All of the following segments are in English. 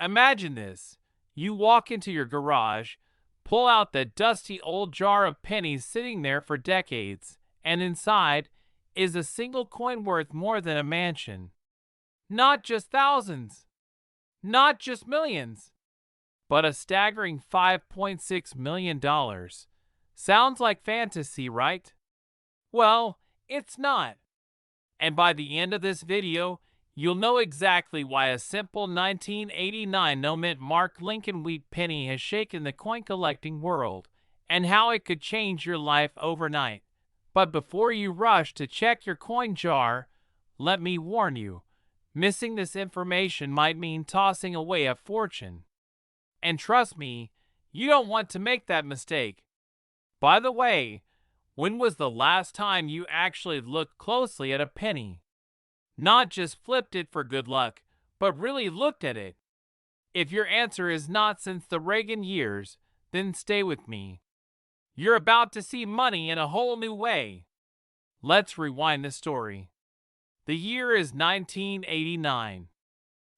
Imagine this. You walk into your garage, pull out that dusty old jar of pennies sitting there for decades, and inside is a single coin worth more than a mansion. Not just thousands, not just millions, but a staggering $5.6 million. Sounds like fantasy, right? Well, it's not. And by the end of this video, you'll know exactly why a simple 1989 no-mint Mark Lincoln wheat penny has shaken the coin collecting world, and how it could change your life overnight. But before you rush to check your coin jar, let me warn you, missing this information might mean tossing away a fortune. And trust me, you don't want to make that mistake. By the way, when was the last time you actually looked closely at a penny? Not just flipped it for good luck, but really looked at it. If your answer is not since the Reagan years, then stay with me. You're about to see money in a whole new way. Let's rewind the story. The year is 1989.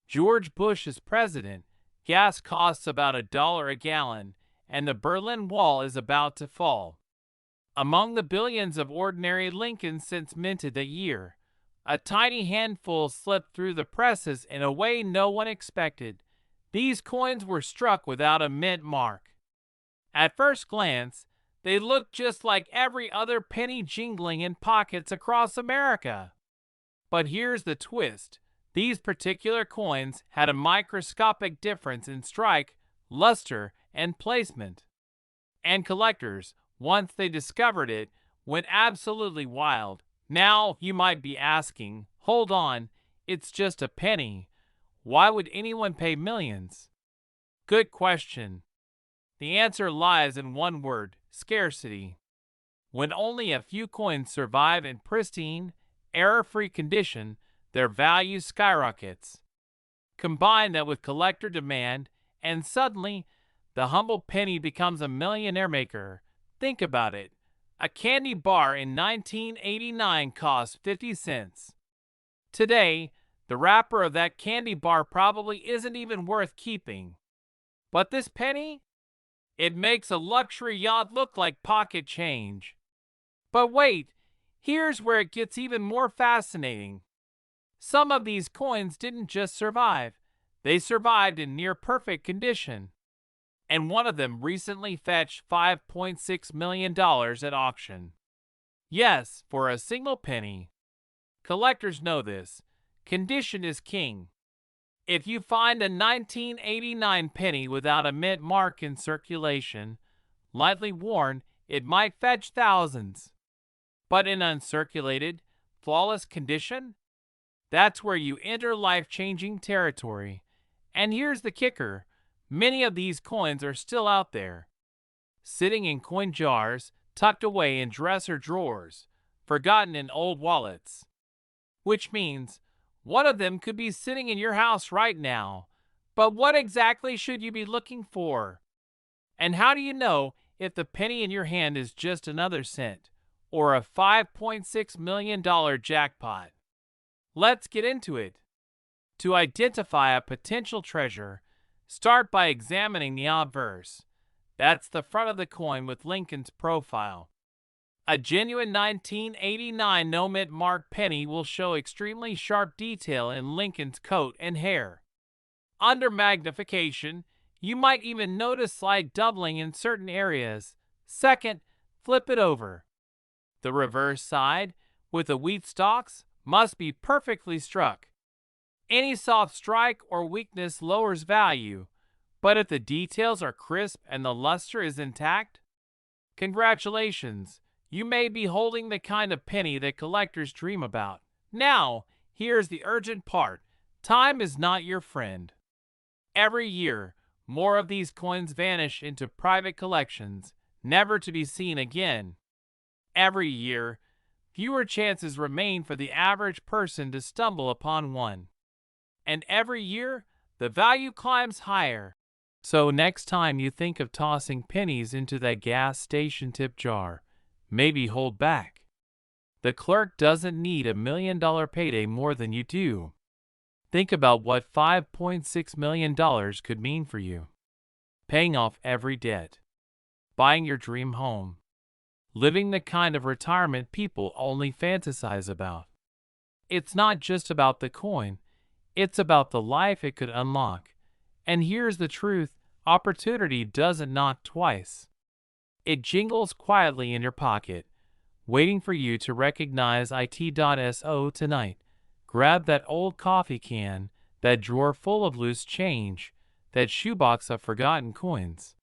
George Bush is president, gas costs about $1 a gallon, and the Berlin Wall is about to fall. Among the billions of ordinary Lincolns since minted that year, a tiny handful slipped through the presses in a way no one expected. These coins were struck without a mint mark. At first glance, they looked just like every other penny jingling in pockets across America. But here's the twist. These particular coins had a microscopic difference in strike, luster, and placement. And collectors, once they discovered it, went absolutely wild. Now you might be asking, hold on, it's just a penny. Why would anyone pay millions? Good question. The answer lies in one word: scarcity. When only a few coins survive in pristine, error-free condition, their value skyrockets. Combine that with collector demand, and suddenly, the humble penny becomes a millionaire maker. Think about it. A candy bar in 1989 cost 50 cents. Today, the wrapper of that candy bar probably isn't even worth keeping. But this penny? It makes a luxury yacht look like pocket change. But wait, here's where it gets even more fascinating. Some of these coins didn't just survive, they survived in near-perfect condition. And one of them recently fetched $5.6 million at auction. Yes, for a single penny. Collectors know this. Condition is king. If you find a 1989 penny without a mint mark in circulation, lightly worn, it might fetch thousands. But in uncirculated, flawless condition? That's where you enter life-changing territory. And here's the kicker. Many of these coins are still out there, sitting in coin jars, tucked away in dresser drawers, forgotten in old wallets. Which means one of them could be sitting in your house right now. But what exactly should you be looking for? And how do you know if the penny in your hand is just another cent or a $5.6 million jackpot? Let's get into it. To identify a potential treasure, start by examining the obverse. That's the front of the coin with Lincoln's profile. A genuine 1989 no-mint mark penny will show extremely sharp detail in Lincoln's coat and hair. Under magnification, you might even notice slight doubling in certain areas. Second, flip it over. The reverse side, with the wheat stalks, must be perfectly struck. Any soft strike or weakness lowers value, but if the details are crisp and the luster is intact, congratulations, you may be holding the kind of penny that collectors dream about. Now, here's the urgent part. Time is not your friend. Every year, more of these coins vanish into private collections, never to be seen again. Every year, fewer chances remain for the average person to stumble upon one. And every year, the value climbs higher. So next time you think of tossing pennies into that gas station tip jar, maybe hold back. The clerk doesn't need $1 million payday more than you do. Think about what $5.6 million could mean for you. Paying off every debt, buying your dream home, living the kind of retirement people only fantasize about. It's not just about the coin, it's about the life it could unlock. And here's the truth, opportunity doesn't knock twice. It jingles quietly in your pocket, waiting for you to recognize it.so tonight. Grab that old coffee can, that drawer full of loose change, that shoebox of forgotten coins.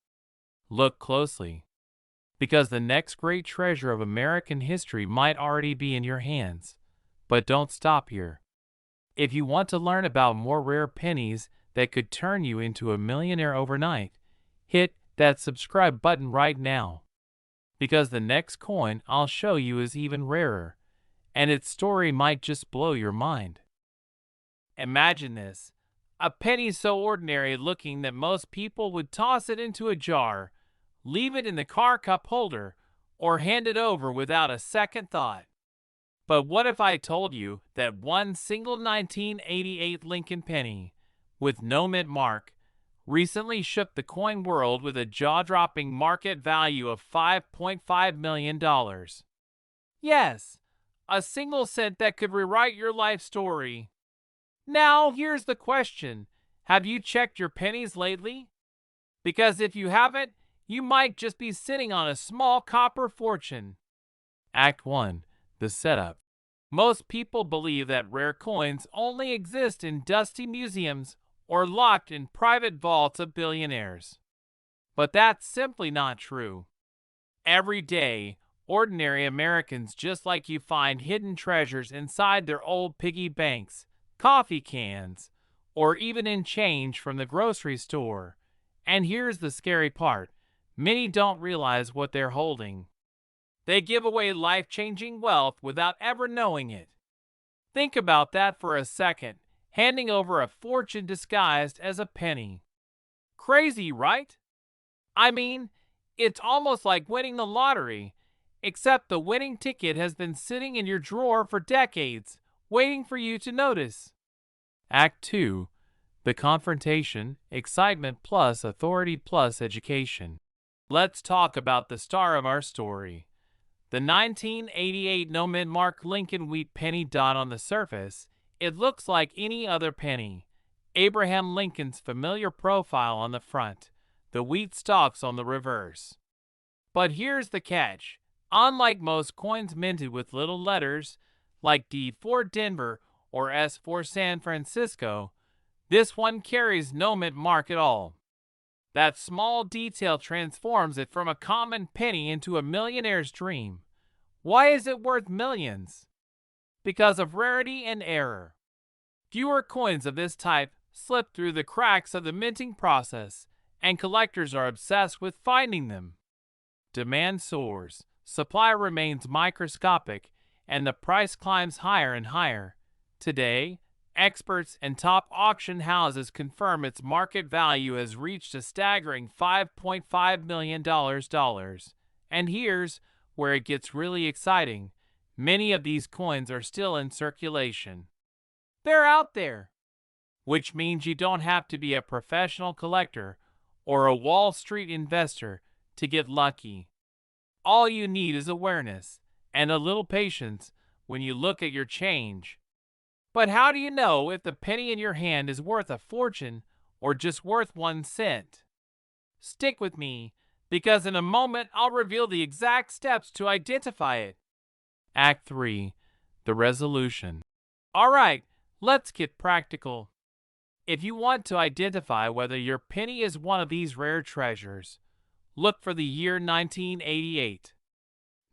Look closely, because the next great treasure of American history might already be in your hands. But don't stop here. If you want to learn about more rare pennies that could turn you into a millionaire overnight, hit that subscribe button right now. Because the next coin I'll show you is even rarer, and its story might just blow your mind. Imagine this, a penny so ordinary looking that most people would toss it into a jar, leave it in the car cup holder, or hand it over without a second thought. But what if I told you that one single 1988 Lincoln penny, with no mint mark, recently shook the coin world with a jaw-dropping market value of $5.5 million? Yes, a single cent that could rewrite your life story. Now, here's the question. Have you checked your pennies lately? Because if you haven't, you might just be sitting on a small copper fortune. Act 1. The setup. Most people believe that rare coins only exist in dusty museums or locked in private vaults of billionaires. But that's simply not true. Every day, ordinary Americans just like you find hidden treasures inside their old piggy banks, coffee cans, or even in change from the grocery store. And here's the scary part. Many don't realize what they're holding. They give away life-changing wealth without ever knowing it. Think about that for a second, handing over a fortune disguised as a penny. Crazy, right? I mean, it's almost like winning the lottery, except the winning ticket has been sitting in your drawer for decades, waiting for you to notice. Act 2. The confrontation, excitement plus authority plus education. Let's talk about the star of our story. The 1988 no-mint mark Lincoln wheat penny dot on the surface, it looks like any other penny. Abraham Lincoln's familiar profile on the front, the wheat stalks on the reverse. But here's the catch. Unlike most coins minted with little letters, like D for Denver or S for San Francisco, this one carries no mint mark at all. That small detail transforms it from a common penny into a millionaire's dream. Why is it worth millions? Because of rarity and error. Fewer coins of this type slip through the cracks of the minting process, and collectors are obsessed with finding them. Demand soars, supply remains microscopic, and the price climbs higher and higher. Today, experts and top auction houses confirm its market value has reached a staggering $5.5 million. And here's where it gets really exciting. Many of these coins are still in circulation. They're out there. Which means you don't have to be a professional collector or a Wall Street investor to get lucky. All you need is awareness and a little patience when you look at your change. But how do you know if the penny in your hand is worth a fortune or just worth 1 cent? Stick with me, because in a moment I'll reveal the exact steps to identify it. Act 3. The resolution. Alright, let's get practical. If you want to identify whether your penny is one of these rare treasures, look for the year 1988.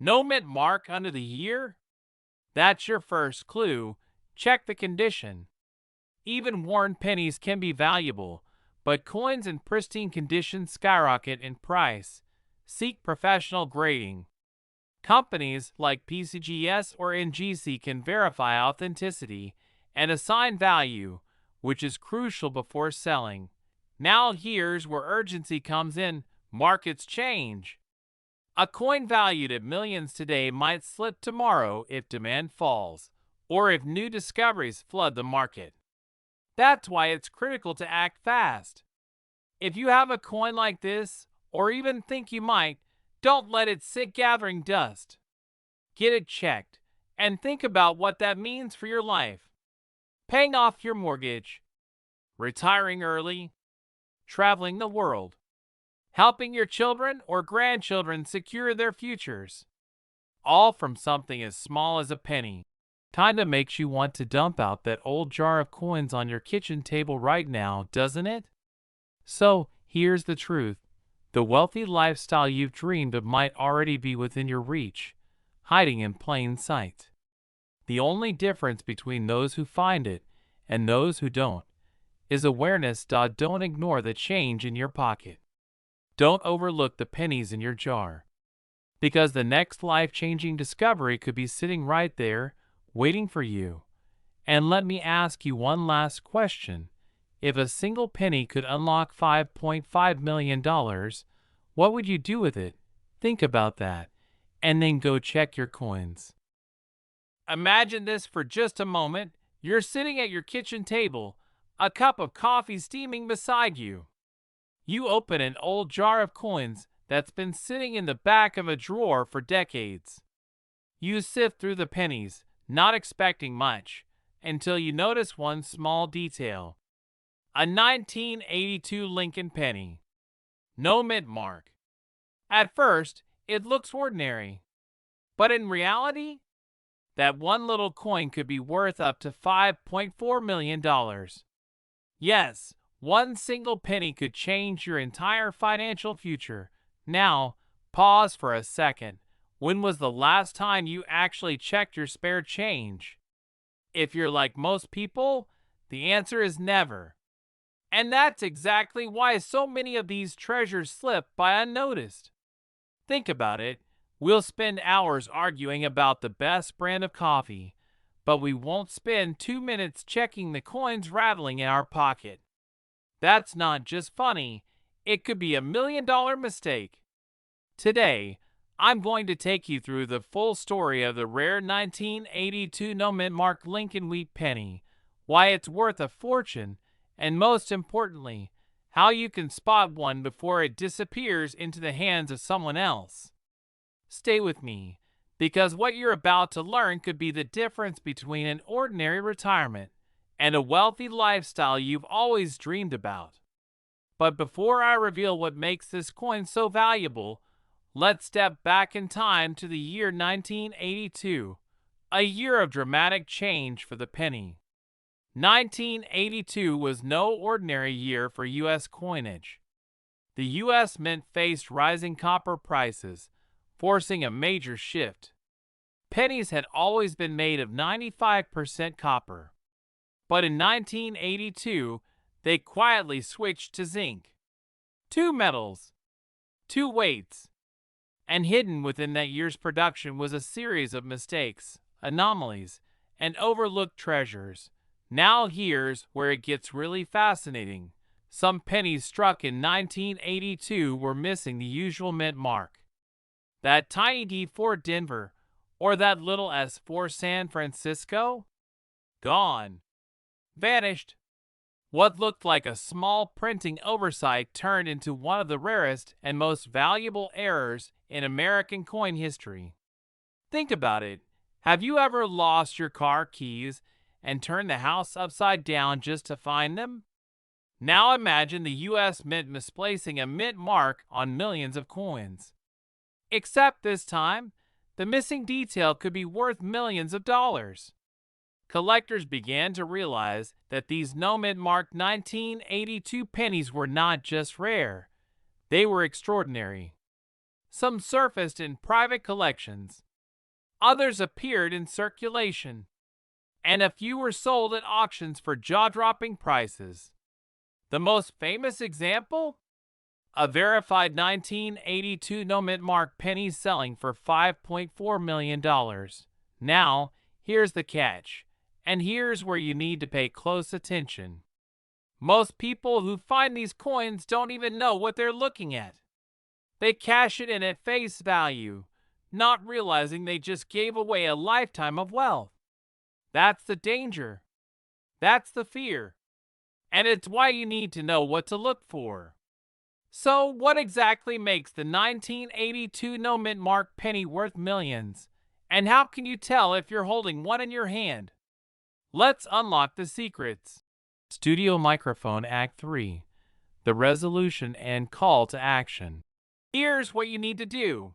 No mint mark under the year? That's your first clue. Check the condition. Even worn pennies can be valuable, but coins in pristine condition skyrocket in price. Seek professional grading. Companies like PCGS or NGC can verify authenticity and assign value, which is crucial before selling. Now here's where urgency comes in. Markets change. A coin valued at millions today might slip tomorrow if demand falls, or if new discoveries flood the market. That's why it's critical to act fast. If you have a coin like this, or even think you might, don't let it sit gathering dust. Get it checked, and think about what that means for your life. Paying off your mortgage, retiring early, traveling the world, helping your children or grandchildren secure their futures. All from something as small as a penny. Kinda makes you want to dump out that old jar of coins on your kitchen table right now, doesn't it? So, here's the truth. The wealthy lifestyle you've dreamed of might already be within your reach, hiding in plain sight. The only difference between those who find it and those who don't is awareness. Don't ignore the change in your pocket. Don't overlook the pennies in your jar, because the next life-changing discovery could be sitting right there, waiting for you. And let me ask you one last question. If a single penny could unlock $5.5 million, what would you do with it? Think about that, and then go check your coins. Imagine this for just a moment. You're sitting at your kitchen table, a cup of coffee steaming beside you. You open an old jar of coins that's been sitting in the back of a drawer for decades. You sift through the pennies, not expecting much, until you notice one small detail. A 1982 Lincoln penny. No mint mark. At first, it looks ordinary. But in reality, that one little coin could be worth up to $5.4 million. Yes, one single penny could change your entire financial future. Now, pause for a second. When was the last time you actually checked your spare change? If you're like most people, the answer is never. And that's exactly why so many of these treasures slip by unnoticed. Think about it. We'll spend hours arguing about the best brand of coffee, but we won't spend 2 minutes checking the coins rattling in our pocket. That's not just funny, it could be $1 million mistake. Today, I'm going to take you through the full story of the rare 1982 no mint mark Lincoln wheat penny, why it's worth a fortune, and most importantly, how you can spot one before it disappears into the hands of someone else. Stay with me, because what you're about to learn could be the difference between an ordinary retirement and a wealthy lifestyle you've always dreamed about. But before I reveal what makes this coin so valuable, let's step back in time to the year 1982, a year of dramatic change for the penny. 1982 was no ordinary year for U.S. coinage. The U.S. Mint faced rising copper prices, forcing a major shift. Pennies had always been made of 95% copper. But in 1982, they quietly switched to zinc. Two metals, two weights, and hidden within that year's production was a series of mistakes, anomalies, and overlooked treasures. Now here's where it gets really fascinating. Some pennies struck in 1982 were missing the usual mint mark. That tiny D for Denver, or that little S for San Francisco? Gone. Vanished. What looked like a small printing oversight turned into one of the rarest and most valuable errors in American coin history. Think about it. Have you ever lost your car keys and turned the house upside down just to find them? Now imagine the U.S. Mint misplacing a mint mark on millions of coins. Except this time, the missing detail could be worth millions of dollars. Collectors began to realize that these no mint mark 1982 pennies were not just rare, they were extraordinary. Some surfaced in private collections, others appeared in circulation, and a few were sold at auctions for jaw-dropping prices. The most famous example? A verified 1982 no mint mark penny selling for $5.4 million. Now, here's the catch, and here's where you need to pay close attention. Most people who find these coins don't even know what they're looking at. They cash it in at face value, not realizing they just gave away a lifetime of wealth. That's the danger. That's the fear. and it's why you need to know what to look for. So, what exactly makes the 1982 no mint mark penny worth millions? And how can you tell if you're holding one in your hand? Let's unlock the secrets. Studio Microphone Act 3. The resolution and call to action. Here's what you need to do.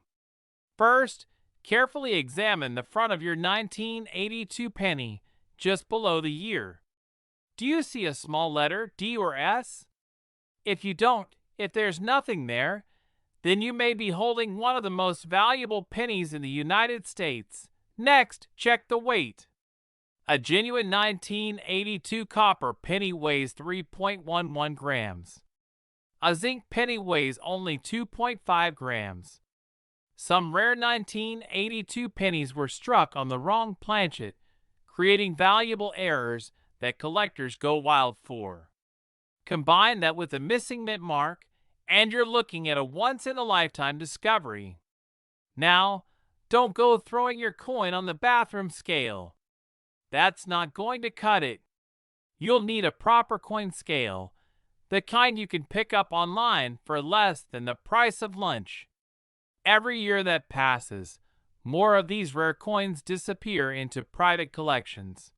First, carefully examine the front of your 1982 penny just below the year. Do you see a small letter D or S? If there's nothing there, then you may be holding one of the most valuable pennies in the United States. Next, check the weight. A genuine 1982 copper penny weighs 3.11 grams. A zinc penny weighs only 2.5 grams. Some rare 1982 pennies were struck on the wrong planchet, creating valuable errors that collectors go wild for. Combine that with a missing mint mark, and you're looking at a once-in-a-lifetime discovery. Now, don't go throwing your coin on the bathroom scale. That's not going to cut it. You'll need a proper coin scale, the kind you can pick up online for less than the price of lunch. Every year that passes, more of these rare coins disappear into private collections.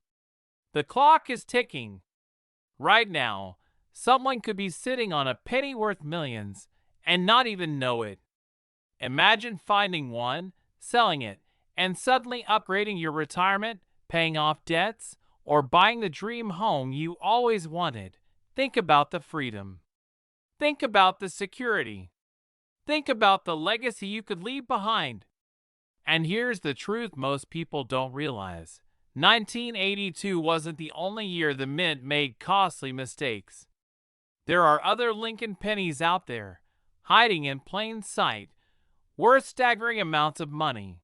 The clock is ticking. Right now, someone could be sitting on a penny worth millions and not even know it. Imagine finding one, selling it, and suddenly upgrading your retirement, paying off debts, or buying the dream home you always wanted. Think about the freedom. Think about the security. Think about the legacy you could leave behind. And here's the truth most people don't realize. 1982 wasn't the only year the mint made costly mistakes. There are other Lincoln pennies out there, hiding in plain sight, worth staggering amounts of money.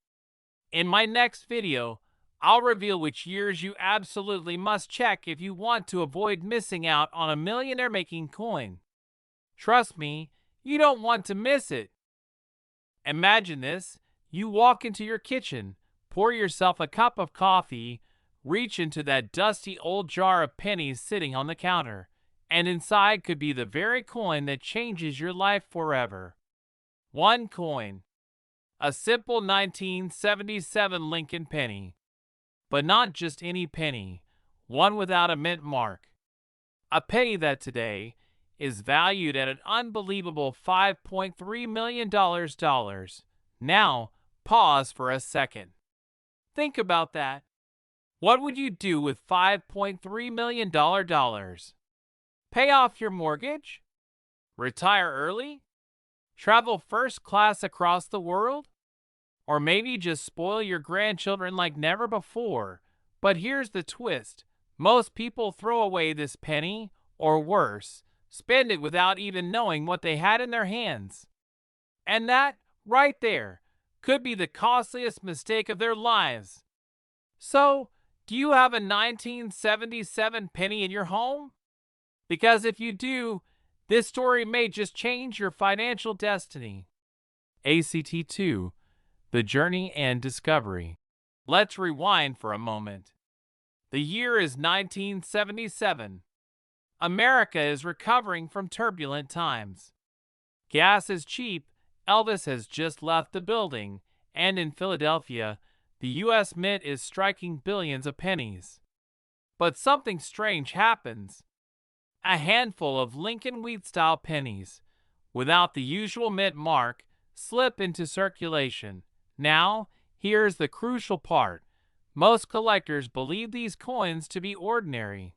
In my next video, I'll reveal which years you absolutely must check if you want to avoid missing out on a millionaire-making coin. Trust me, you don't want to miss it. Imagine this. You walk into your kitchen, pour yourself a cup of coffee, reach into that dusty old jar of pennies sitting on the counter, and inside could be the very coin that changes your life forever. One coin. A simple 1977 Lincoln penny. But not just any penny, one without a mint mark. A penny that today is valued at an unbelievable $5.3 million. Now, pause for a second. Think about that. What would you do with $5.3 million? Pay off your mortgage? Retire early? Travel first class across the world? Or maybe just spoil your grandchildren like never before. But here's the twist. Most people throw away this penny, or worse, spend it without even knowing what they had in their hands. And that, right there, could be the costliest mistake of their lives. So, do you have a 1977 penny in your home? Because if you do, this story may just change your financial destiny. ACT 2. The Journey and Discovery. Let's rewind for a moment. The year is 1977. America is recovering from turbulent times. Gas is cheap, Elvis has just left the building, and in Philadelphia, the U.S. Mint is striking billions of pennies. But something strange happens. A handful of Lincoln Wheat-style pennies, without the usual mint mark, slip into circulation. Now, here's the crucial part. Most collectors believe these coins to be ordinary.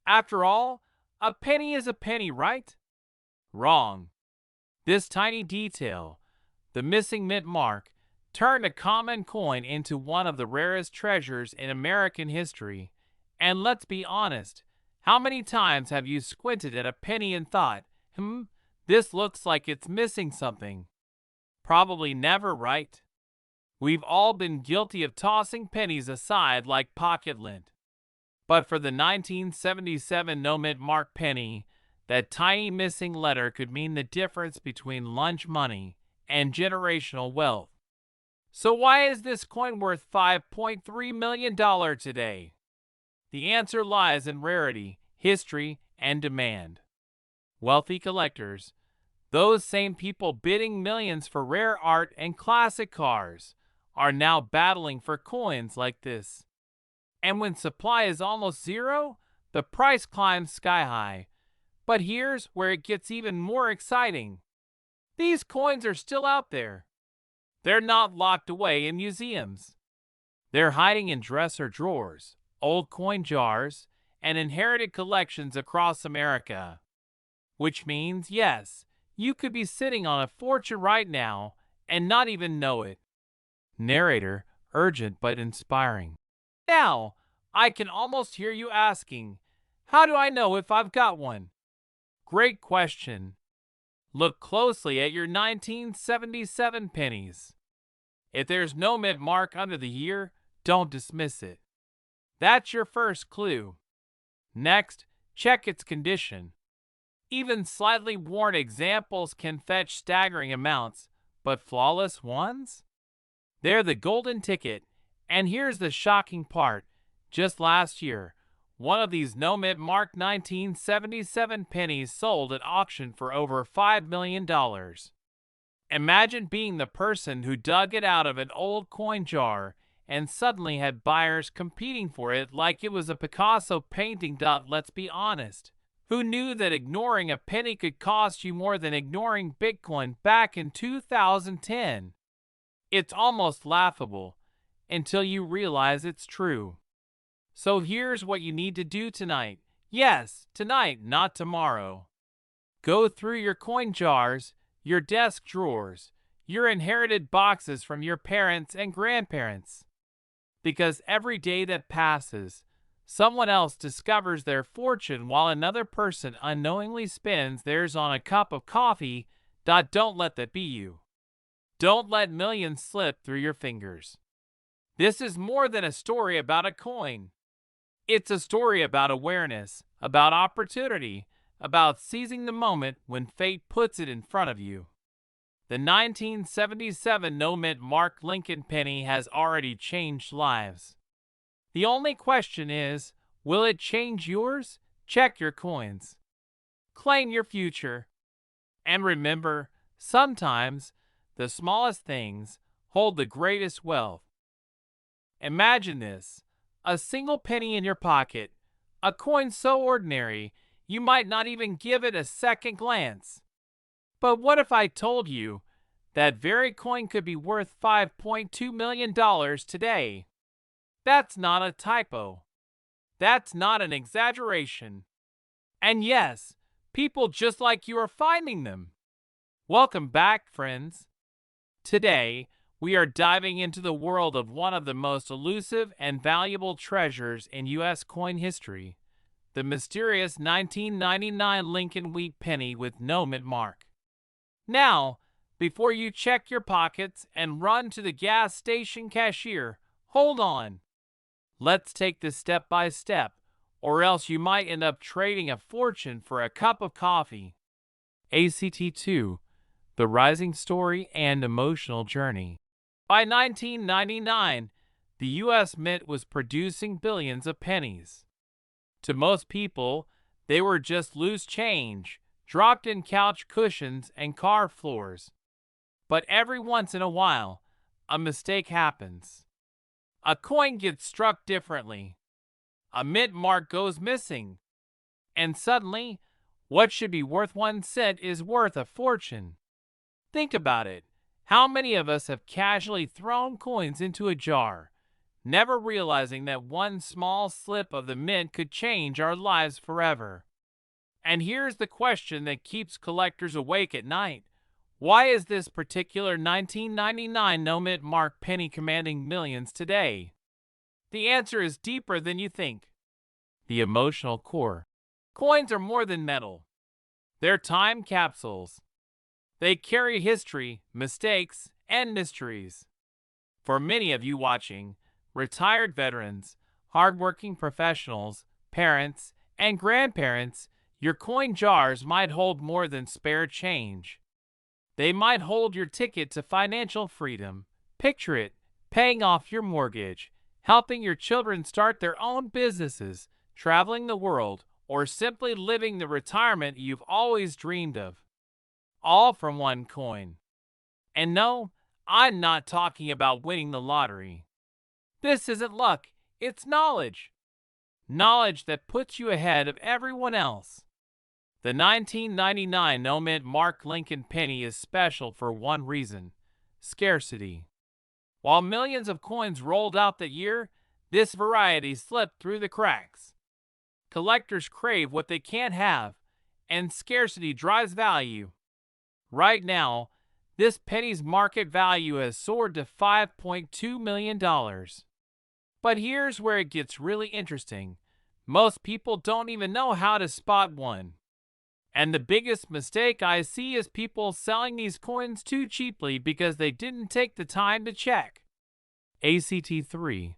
After all, a penny is a penny, right? Wrong. This tiny detail, the missing mint mark, turned a common coin into one of the rarest treasures in American history. And let's be honest, how many times have you squinted at a penny and thought, this looks like it's missing something? Probably never, right? We've all been guilty of tossing pennies aside like pocket lint. But for the 1977 no mint mark penny, that tiny missing letter could mean the difference between lunch money and generational wealth. So why is this coin worth $5.3 million today? The answer lies in rarity, history, and demand. Wealthy collectors, those same people bidding millions for rare art and classic cars, are now battling for coins like this. And when supply is almost zero, the price climbs sky high. But here's where it gets even more exciting. These coins are still out there. They're not locked away in museums. They're hiding in dresser drawers, old coin jars, and inherited collections across America. Which means, yes, you could be sitting on a fortune right now and not even know it. Narrator, urgent but inspiring. Now, I can almost hear you asking, how do I know if I've got one? Great question. Look closely at your 1977 pennies. If there's no mint mark under the year, don't dismiss it. That's your first clue. Next, check its condition. Even slightly worn examples can fetch staggering amounts, but flawless ones? They're the golden ticket. And here's the shocking part. Just last year, one of these no-mint mark 1977 pennies sold at auction for over $5 million. Imagine being the person who dug it out of an old coin jar and suddenly had buyers competing for it like it was a Picasso painting. Let's be honest. Who knew that ignoring a penny could cost you more than ignoring Bitcoin back in 2010? It's almost laughable until you realize it's true. So here's what you need to do tonight. Yes, tonight, not tomorrow. Go through your coin jars, your desk drawers, your inherited boxes from your parents and grandparents. Because every day that passes, someone else discovers their fortune while another person unknowingly spends theirs on a cup of coffee. Don't let that be you. Don't let millions slip through your fingers. This is more than a story about a coin. It's a story about awareness, about opportunity, about seizing the moment when fate puts it in front of you. The 1977 no-mint mark Lincoln penny has already changed lives. The only question is, will it change yours? Check your coins. Claim your future. And remember, sometimes the smallest things hold the greatest wealth. Imagine this, a single penny in your pocket, a coin so ordinary you might not even give it a second glance. But what if I told you that very coin could be worth $5.2 million today? That's not a typo. That's not an exaggeration. And yes, people just like you are finding them. Welcome back, friends. Today, we are diving into the world of one of the most elusive and valuable treasures in U.S. coin history, the mysterious 1999 Lincoln wheat penny with no mint mark. Now, before you check your pockets and run to the gas station cashier, hold on. Let's take this step by step, or else you might end up trading a fortune for a cup of coffee. ACT2, The Rising Story and Emotional Journey. By 1999, the U.S. Mint was producing billions of pennies. To most people, they were just loose change, dropped in couch cushions and car floors. But every once in a while, a mistake happens. A coin gets struck differently. A mint mark goes missing. And suddenly, what should be worth 1 cent is worth a fortune. Think about it. How many of us have casually thrown coins into a jar, never realizing that one small slip of the mint could change our lives forever? And here's the question that keeps collectors awake at night. Why is this particular 1999 no-mint mark penny commanding millions today? The answer is deeper than you think. The emotional core. Coins are more than metal. They're time capsules. They carry history, mistakes, and mysteries. For many of you watching, retired veterans, hardworking professionals, parents, and grandparents, your coin jars might hold more than spare change. They might hold your ticket to financial freedom. Picture it, paying off your mortgage, helping your children start their own businesses, traveling the world, or simply living the retirement you've always dreamed of. All from one coin. And no, I'm not talking about winning the lottery. This isn't luck, it's knowledge. Knowledge that puts you ahead of everyone else. The 1999 no-mint Mark Lincoln penny is special for one reason: scarcity. While millions of coins rolled out that year, this variety slipped through the cracks. Collectors crave what they can't have, and scarcity drives value. Right now, this penny's market value has soared to $5.2 million. But here's where it gets really interesting. Most people don't even know how to spot one. And the biggest mistake I see is people selling these coins too cheaply because they didn't take the time to check. ACT3.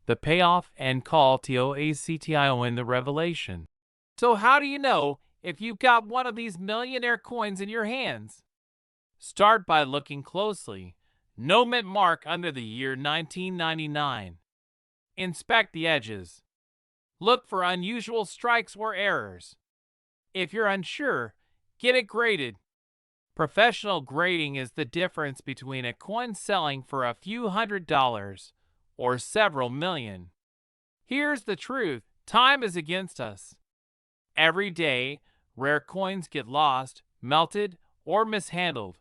The payoff and call to ACTIO in the revelation. So how do you know if you've got one of these millionaire coins in your hands? Start by looking closely. No mint mark under the year 1999. Inspect the edges. Look for unusual strikes or errors. If you're unsure, get it graded. Professional grading is the difference between a coin selling for a few $100s or several million. Here's the truth: time is against us. Every day, rare coins get lost, melted, or mishandled.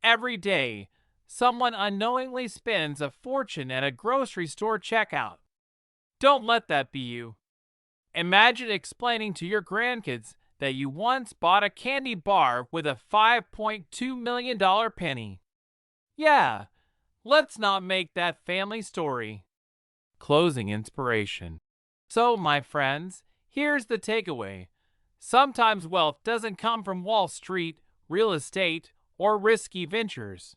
Every day, someone unknowingly spends a fortune at a grocery store checkout. Don't let that be you. Imagine explaining to your grandkids that you once bought a candy bar with a $5.2 million penny. Yeah, let's not make that family story. Closing inspiration. So, my friends, here's the takeaway. Sometimes wealth doesn't come from Wall Street, real estate, or risky ventures.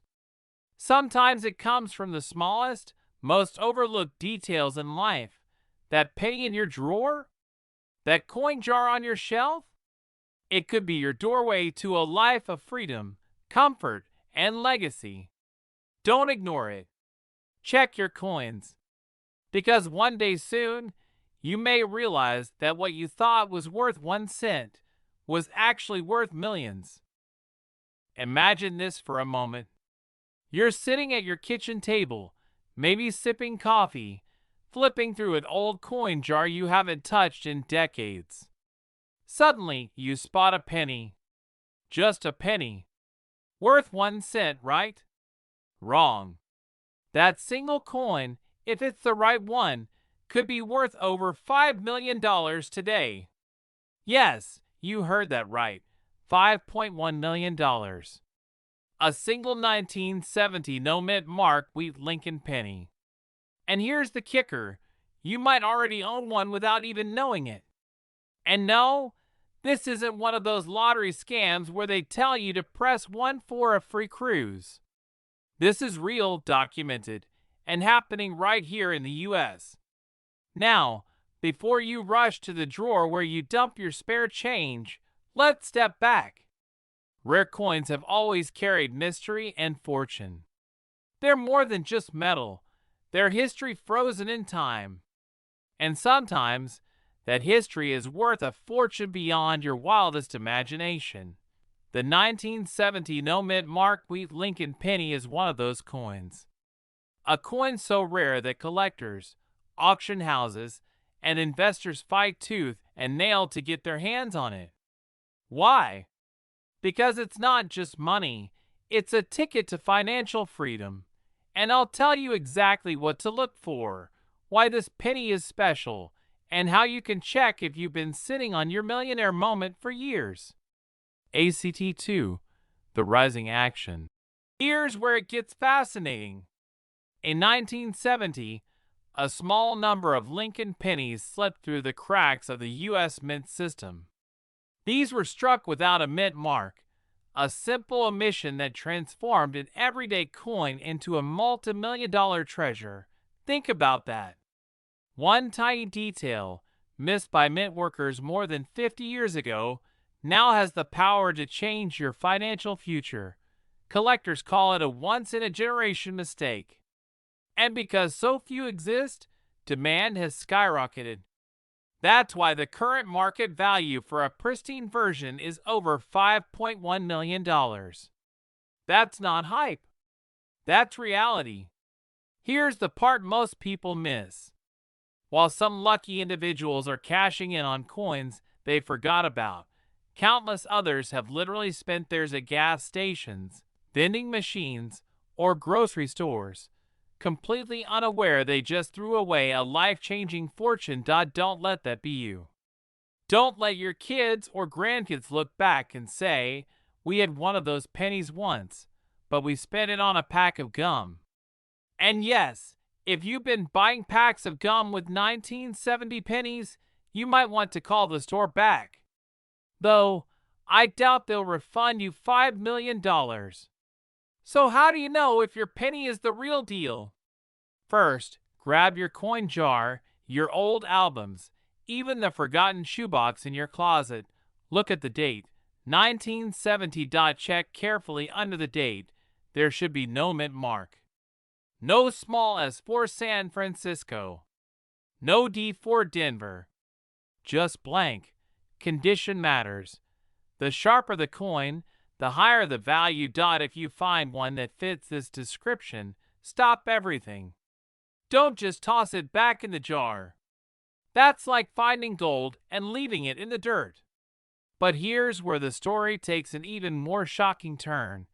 Sometimes it comes from the smallest, most overlooked details in life. That penny in your drawer? That coin jar on your shelf? It could be your doorway to a life of freedom, comfort, and legacy. Don't ignore it. Check your coins. Because one day soon, you may realize that what you thought was worth 1 cent was actually worth millions. Imagine this for a moment. You're sitting at your kitchen table, maybe sipping coffee, flipping through an old coin jar you haven't touched in decades. Suddenly, you spot a penny. Just a penny. Worth 1 cent, right? Wrong. That single coin, if it's the right one, could be worth over $5 million today. Yes, you heard that right. $5.1 million. A single 1970 no-mint Mark Wheat Lincoln penny. And here's the kicker. You might already own one without even knowing it. And no, this isn't one of those lottery scams where they tell you to press 1 for a free cruise. This is real, documented, and happening right here in the US. Now, before you rush to the drawer where you dump your spare change, let's step back. Rare coins have always carried mystery and fortune. They're more than just metal. They're history frozen in time. And sometimes, that history is worth a fortune beyond your wildest imagination. The 1970 no-mint Mark Wheat Lincoln penny is one of those coins. A coin so rare that collectors, auction houses, and investors fight tooth and nail to get their hands on it. Why? Because it's not just money, it's a ticket to financial freedom. And I'll tell you exactly what to look for, why this penny is special, and how you can check if you've been sitting on your millionaire moment for years. ACT2, the rising action. Here's where it gets fascinating. In 1970, a small number of Lincoln pennies slipped through the cracks of the U.S. mint system. These were struck without a mint mark, a simple omission that transformed an everyday coin into a multi-million-dollar treasure. Think about that. One tiny detail, missed by mint workers more than 50 years ago, now has the power to change your financial future. Collectors call it a once-in-a-generation mistake. And because so few exist, demand has skyrocketed. That's why the current market value for a pristine version is over $5.1 million. That's not hype. That's reality. Here's the part most people miss. While some lucky individuals are cashing in on coins they forgot about, countless others have literally spent theirs at gas stations, vending machines, or grocery stores, completely unaware they just threw away a life-changing fortune. Don't let that be you. Don't let your kids or grandkids look back and say, "We had one of those pennies once, but we spent it on a pack of gum." And yes, if you've been buying packs of gum with 1970 pennies, you might want to call the store back. Though, I doubt they'll refund you $5 million. So how do you know if your penny is the real deal? First, grab your coin jar, your old albums, even the forgotten shoebox in your closet. Look at the date, 1970. Check carefully under the date. There should be no mint mark. No small S for San Francisco. No D for Denver. Just blank. Condition matters. The sharper the coin, the higher the value. If you find one that fits this description, stop everything. Don't just toss it back in the jar. That's like finding gold and leaving it in the dirt. But here's where the story takes an even more shocking turn,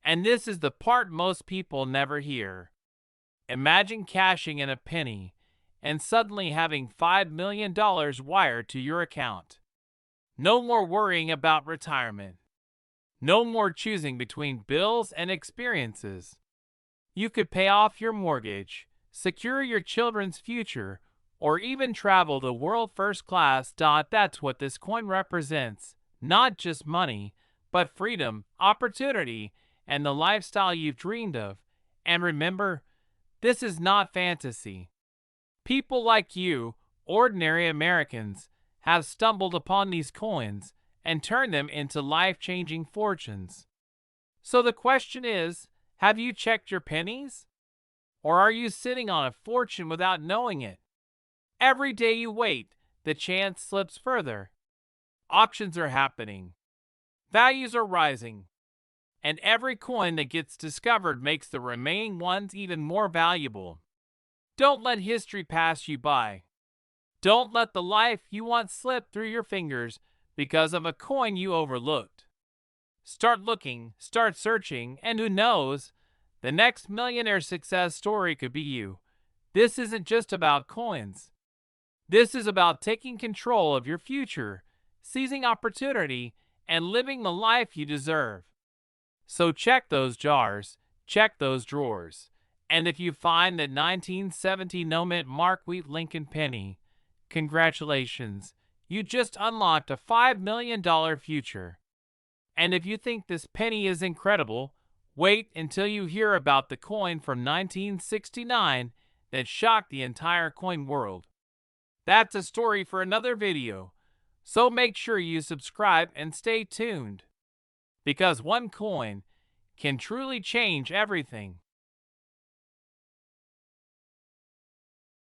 and this is the part most people never hear. Imagine cashing in a penny and suddenly having $5 million wired to your account. No more worrying about retirement. No more choosing between bills and experiences. You could pay off your mortgage, secure your children's future, or even travel the world first class. That's what this coin represents. Not just money, but freedom, opportunity, and the lifestyle you've dreamed of. And remember, this is not fantasy. People like you, ordinary Americans, have stumbled upon these coins and turned them into life-changing fortunes. So the question is, have you checked your pennies? Or are you sitting on a fortune without knowing it? Every day you wait, the chance slips further. Auctions are happening. Values are rising. And every coin that gets discovered makes the remaining ones even more valuable. Don't let history pass you by. Don't let the life you want slip through your fingers because of a coin you overlooked. Start looking, start searching, and who knows, the next millionaire success story could be you. This isn't just about coins. This is about taking control of your future, seizing opportunity, and living the life you deserve. So check those jars, check those drawers, and if you find that 1970 no mint mark wheat Lincoln penny, congratulations, you just unlocked a $5 million future. And if you think this penny is incredible, wait until you hear about the coin from 1969 that shocked the entire coin world. That's a story for another video, so make sure you subscribe and stay tuned. Because one coin can truly change everything.